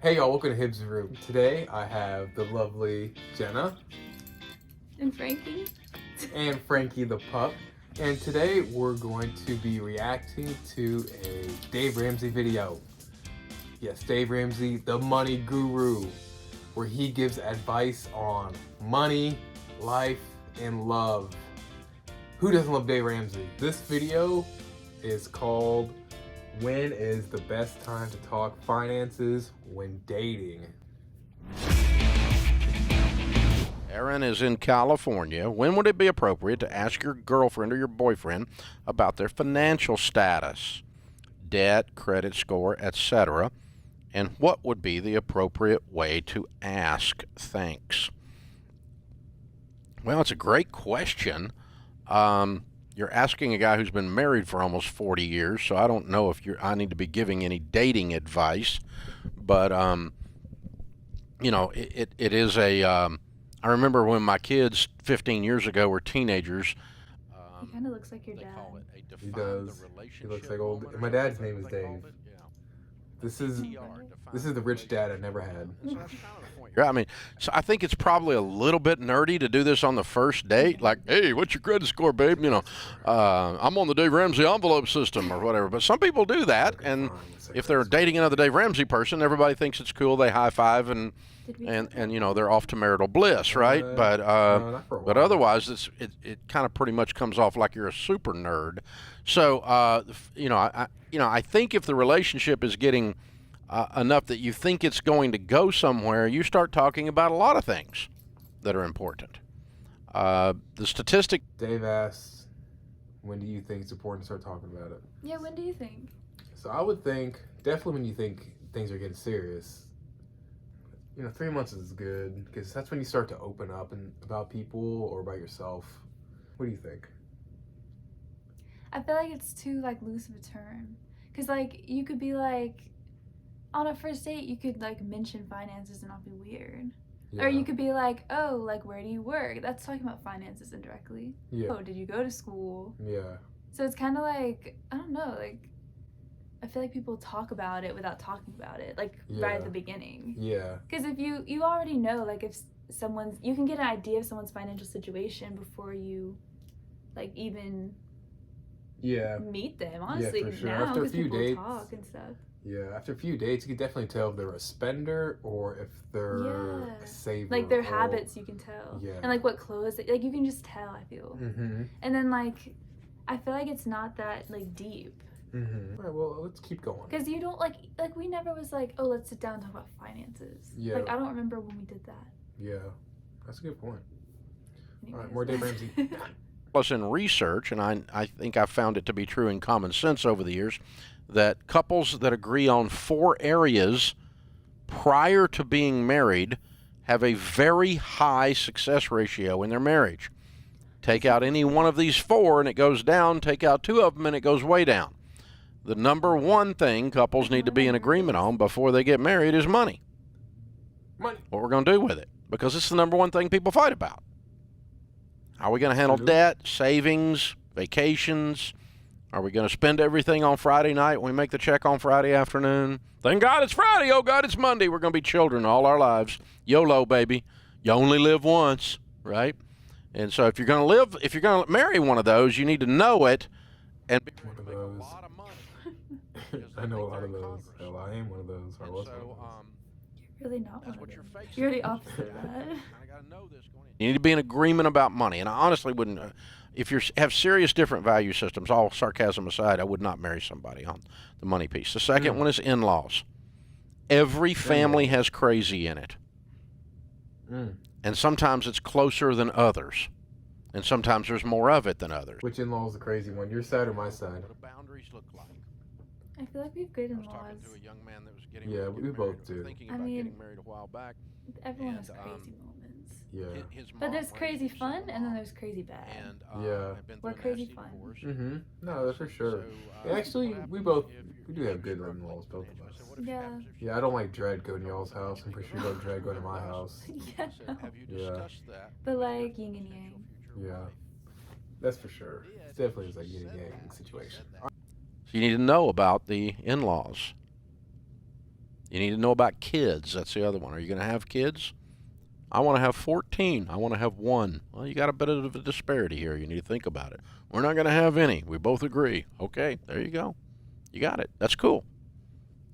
Hey y'all, welcome to Hibbs Room. Today I have the lovely Jenna And Frankie? and Frankie the pup. And today we're going to be reacting to a Dave Ramsey video. Yes, Dave Ramsey, the money guru, where he gives advice on money, life, and love. Who doesn't love Dave Ramsey? This video is called When is the best time to talk finances when dating? Aaron is in California. When would it be appropriate to ask your girlfriend or your boyfriend about their financial status, debt, credit score, etc.? And what would be the appropriate way to ask? Thanks. Well, it's a great question. You're asking a guy who's been married for almost 40 years, so I don't know if I need to be giving any dating advice, but it is a. I remember when my kids 15 years ago were teenagers. He kind of looks like your dad. Call it a He define does. the He relationship looks like old. moment or My dad's something, name is they call Dave. it. Yeah. This is the rich dad I never had. So that's kind of the point. Yeah, I mean, so I think it's probably a little bit nerdy to do this on the first date. Like, hey, what's your credit score, babe? I'm on the Dave Ramsey envelope system or whatever. But some people do that, and if they're dating another Dave Ramsey person, everybody thinks it's cool. They high five and they're off to marital bliss, right? No, But not for a while. otherwise, it kind of pretty much comes off like you're a super nerd. So I think if the relationship is getting enough that you think it's going to go somewhere, you start talking about a lot of things that are important. The statistic. Dave asks, when do you think it's important to start talking about it? Yeah, when do you think? So I would think, definitely when you think things are getting serious, 3 months is good, because that's when you start to open up about people or about yourself. What do you think? I feel like it's too loose of a term, because you could be on a first date you could mention finances and not be weird. Yeah. Or you could be where do you work? That's talking about finances indirectly. Yeah. Oh, did you go to school? Yeah. So it's kind of I don't know, I feel like people talk about it without talking about it, right at the beginning. Yeah. Because if you already know, if someone's, you can get an idea of someone's financial situation before you, even meet them. Honestly, for sure. now After a because few people dates, talk and stuff. Yeah, after a few dates, you can definitely tell if they're a spender or if they're a saver. Their habits, you can tell. Yeah. And what clothes, you can just tell. I feel. Mm-hmm. And then I feel like it's not that deep. Mm-hmm. All right, well, let's keep going. Because you don't we never was oh, let's sit down and talk about finances. Yeah. I don't remember when we did that. Yeah, that's a good point. Anyways. All right, more Dave Ramsey. Plus, in research, and I think I've found it to be true in common sense over the years, that couples that agree on 4 areas prior to being married have a very high success ratio in their marriage. Take out any one of these 4 and it goes down. Take out 2 of them and it goes way down. The number one thing couples need to be in agreement on before they get married is money. Money. What we're going to do with it. Because it's the number one thing people fight about. How are we going to handle debt, savings, vacations? Are we going to spend everything on Friday night when we make the check on Friday afternoon? Thank God it's Friday. Oh, God, it's Monday. We're going to be children all our lives. YOLO, baby. You only live once, right? And so if you're going to marry one of those, you need to know it and be One of make a those. lot of money. I know a lot of those. Hell, I am one of those. I was one of those. You're really not That's one what of you're them. facing. You're the opposite of that. Kind of got to know this going in. You need to be in agreement about money. And I honestly wouldn't, if you have serious different value systems, all sarcasm aside, I would not marry somebody on the money piece. The second one is in-laws. Every family has crazy in it. And sometimes it's closer than others. And sometimes there's more of it than others. Which in-law is the crazy one? Your side or my side? What do boundaries look like? I feel like we have good I was in-laws. talking to a young man that was getting Yeah, ready to we get both married, do. thinking I about mean- getting married a while back. Everyone And, has crazy moments. Yeah. His But mom there's raised crazy him fun single and then mom, there's crazy bad. and Yeah. had been Or through a crazy nasty fun. divorce. Mm-hmm. No, that's for sure. So, Actually, what we happened we do have good in-laws, both of us. I said, "What if she Yeah. happens if she Yeah, I don't like dread going to y'all's house. I'm pretty sure you don't dread going to my house. Yeah, I said, have you Yeah. discussed that But with your yin and yang. future Yeah. wife?" That's for sure. It definitely is like yin and yang situation. So you need to know about the in-laws. You need to know about kids. That's the other one. Are you going to have kids? I want to have 14. I want to have 1. Well, you got a bit of a disparity here. You need to think about it. We're not going to have any. We both agree. Okay, there you go. You got it. That's cool.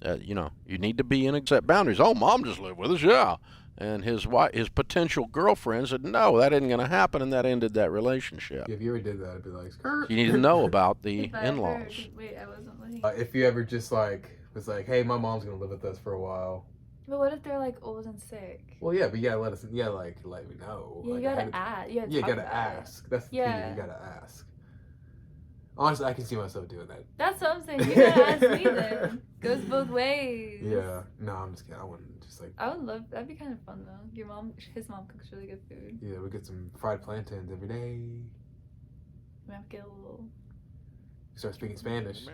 You need to be in set boundaries. Oh, Mom just lived with us, yeah. And his potential girlfriend said, no, that isn't going to happen, and that ended that relationship. If you ever did that, I'd be like, skirt. You need to know about the If I in-laws. heard- Wait, I wasn't looking. If you ever just was like, hey, my mom's gonna live with us for a while. But what if they're like old and sick? Well, yeah, but you gotta let me know. Yeah, you gotta ask. You gotta ask. That's the key. Yeah. You gotta ask. Honestly, I can see myself doing that. That's what I'm saying. You gotta ask me then. Goes both ways. Yeah. No, I'm just kidding. I wouldn't just like. I would love. That'd be kind of fun though. His mom cooks really good food. Yeah, we get some fried plantains every day. We have to get a little. Start speaking Spanish.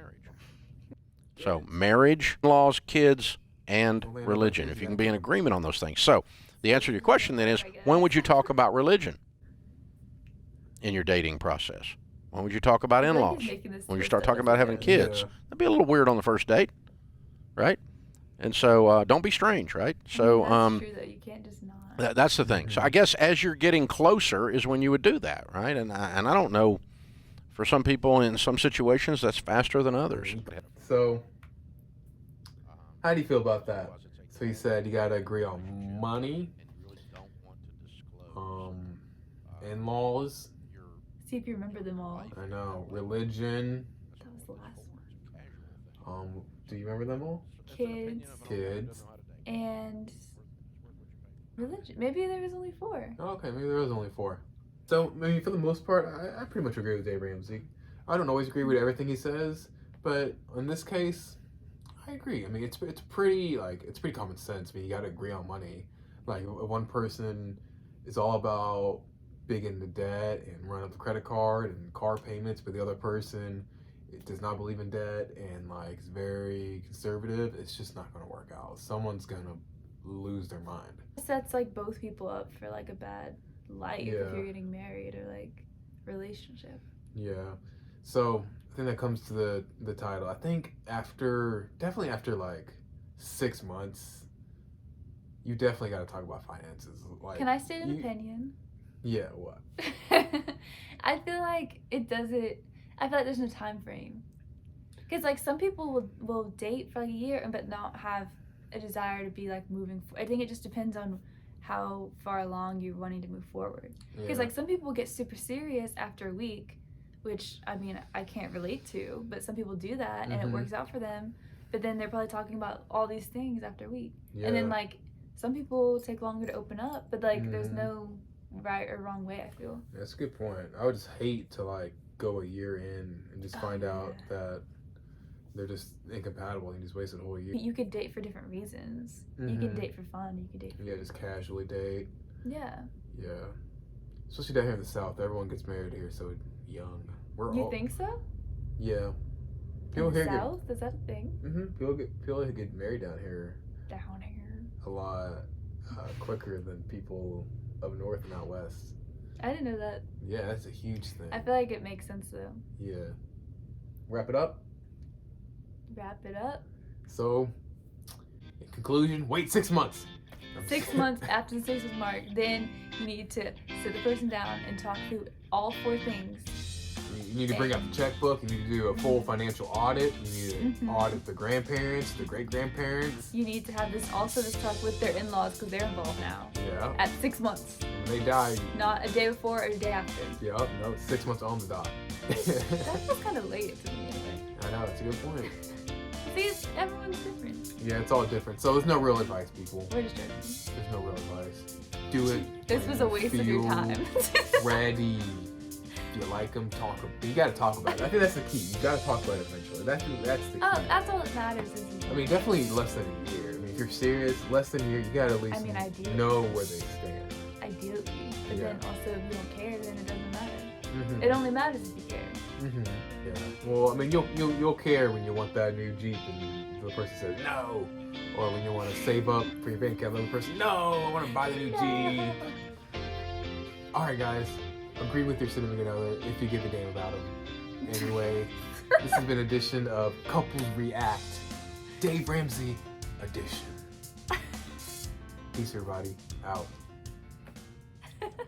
So marriage, laws, kids, and Oh, man, religion. okay, If you yeah. can be in agreement on those things. So the answer to your question then is, when would you talk about religion in your dating process? When would you talk about I feel like in-laws? he's making this When you twist start up talking as about he having goes. kids. Yeah. That'd be a little weird on the first date, right? And so don't be strange, right? So that's true though. You can't just not. that's the thing. So I guess as you're getting closer is when you would do that, right? And I don't know, for some people in some situations that's faster than others. So, how do you feel about that? So you said you gotta agree on money, in-laws. See if you remember them all. I know, religion. That was the last one. Do you remember them all? Kids Kids. and religion. Maybe there was only 4. Oh, okay, maybe there was only 4. So, I mean, for the most part, I pretty much agree with Dave Ramsey. I don't always agree with everything he says, but in this case, I agree. I mean, it's pretty common sense. I mean, you got to agree on money. Like, one person is all about big into debt and run up the credit card and car payments, but the other person does not believe in debt and is very conservative. It's just not going to work out. Someone's going to lose their mind. Sets both people up for a bad life if Yeah. you're getting married or relationship. Yeah. So I think that comes to the title. I think definitely after 6 months, you definitely got to talk about finances. Can I state an opinion? Yeah. What? I feel like it doesn't. I feel like there's no time frame. Because some people will date for a year but not have a desire to be moving. I think it just depends on how far along you're wanting to move forward. Because Yeah. some people get super serious after a week, which I mean I can't relate to, but some people do that and it Mhm. works out for them. But then they're probably talking about all these things after a week, Yeah. and then some people take longer to open up, but there's Mhm. no right or wrong way. I feel. That's a good point. I would just hate to go a year in and just find out yeah. that they're just incompatible and you just wasted a whole year. You could date for different reasons. You can Mhm. date for fun. You could date for Yeah, just casually date. yeah. Yeah. Especially down here in the South, everyone gets married here so young. You think so? Yeah. In the South, is that a thing? People get married down here Down here. a lot quicker than people up north and out west. I didn't know that. Yeah, that's a huge thing. I feel like it makes sense though. Yeah. Wrap it up. Wrap it up. So, in conclusion, wait 6 months. 6 months after the 6 month mark, then you need to sit the person down and talk through all 4 things. You need to bring out the checkbook. You need to do a full financial audit. You need to Mhm. audit the grandparents, the great grandparents. You need to have this talk with their in-laws because they're involved now. Yeah. At 6 months, When they die, not a day before or a day after. yeah, no, 6 months on the dot. That feels kind of late to me. I know, that's a good point. See, everyone's different. Yeah, it's all different. So there's no real advice, people. We're just joking. There's no real advice. Do it. This when was a you waste of your feel time. ready. If you like them, talk. You gotta talk about it. I think that's the key. You gotta talk about it eventually. That's the key. Oh, that's all that matters. Isn't it? I mean, definitely less than a year. I mean, if you're serious, less than a year, you gotta at least ideally. know where they stand. Ideally, but Yeah. then also if you don't care, then it doesn't matter. Mm-hmm. It only matters if you care. Mm-hmm. Yeah. Well, I mean, you'll care when you want that new Jeep and the person says no, or when you want to save up for your bank account, and the person no, I want to buy the new Jeep. All right, guys, agree with your significant other if you give a damn about them. Anyway, this has been an edition of Couples React, Dave Ramsey edition. Peace, everybody. Out.